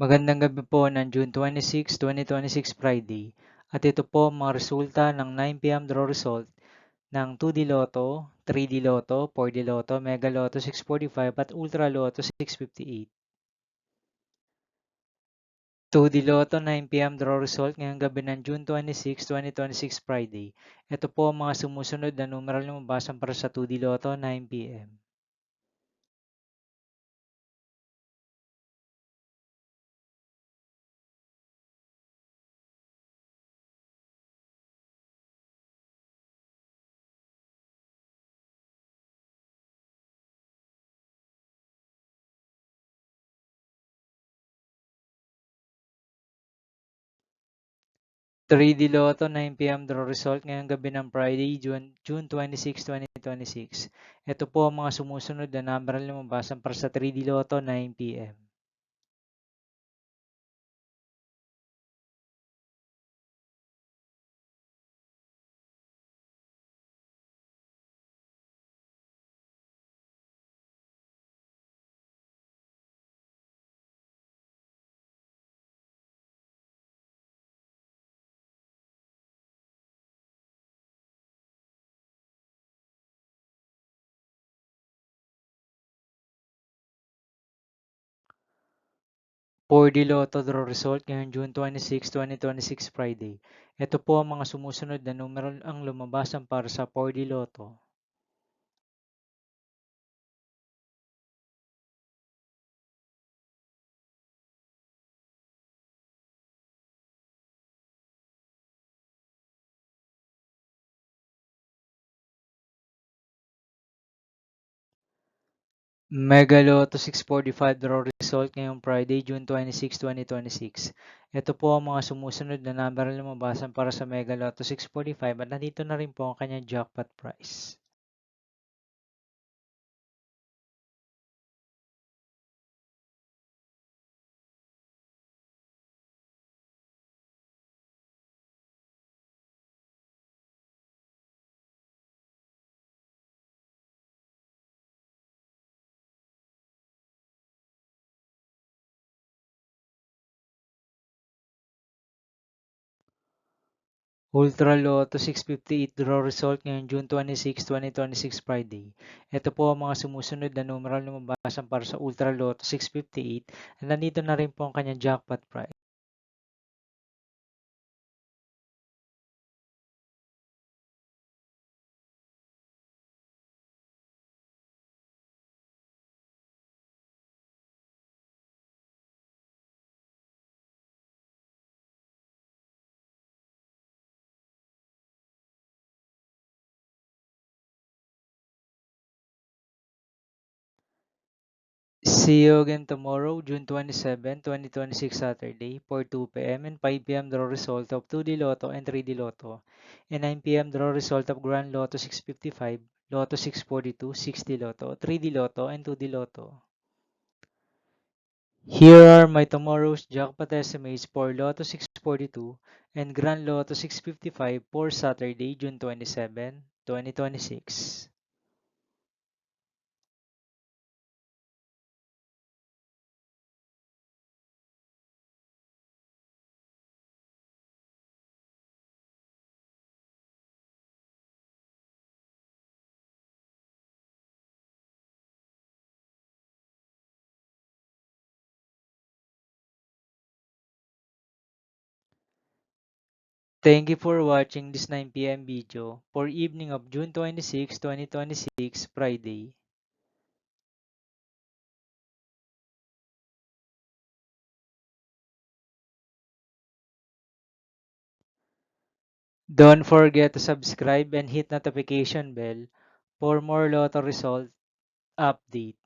Magandang gabi po ng June 26, 2026 Friday. At ito po ang mga resulta ng 9 p.m. draw result ng 2D Lotto, 3D Lotto, 4D Lotto, Mega Lotto 645 at Ultra Lotto 658. 2D Lotto 9 p.m. draw result ngayong gabi ng June 26, 2026 Friday. Ito po ang mga sumusunod na numeral na mabasan para sa 2D Lotto 9 p.m. 3D Lotto 9 p.m. draw result ngayong gabi ng Friday, June 26, 2026. Ito po ang mga sumusunod na number na lumabasan para sa 3D Lotto 9 p.m. 4D Lotto draw result ngayong June 26, 2026 Friday. Ito po ang mga sumusunod na numero ang lumabasan para sa 4D Lotto. Mega Lotto 645 draw result ngayong Friday, June 26, 2026. Ito po ang mga sumusunod na number na lumabasan para sa Mega Lotto 645 at nandito na rin po ang kanyang jackpot price. Ultra Lotto 658 draw result ngayong June 26, 2026 Friday. Ito po ang mga sumusunod na numeral na lumabasan para sa Ultra Lotto 658 at nandito na rin po ang kanyang jackpot price. See you again tomorrow, June 27, 2026 Saturday for 2 p.m. and 5 p.m. draw result of 2D Lotto and 3D Lotto and 9 p.m. draw result of Grand Lotto 655, Lotto 642, 6D Lotto, 3D Lotto and 2D Lotto. Here are my tomorrow's jackpot estimates for Lotto 642 and Grand Lotto 655 for Saturday, June 27, 2026. Thank you for watching this 9 p.m. video for evening of June 26, 2026, Friday. Don't forget to subscribe and hit notification bell for more Lotto result update.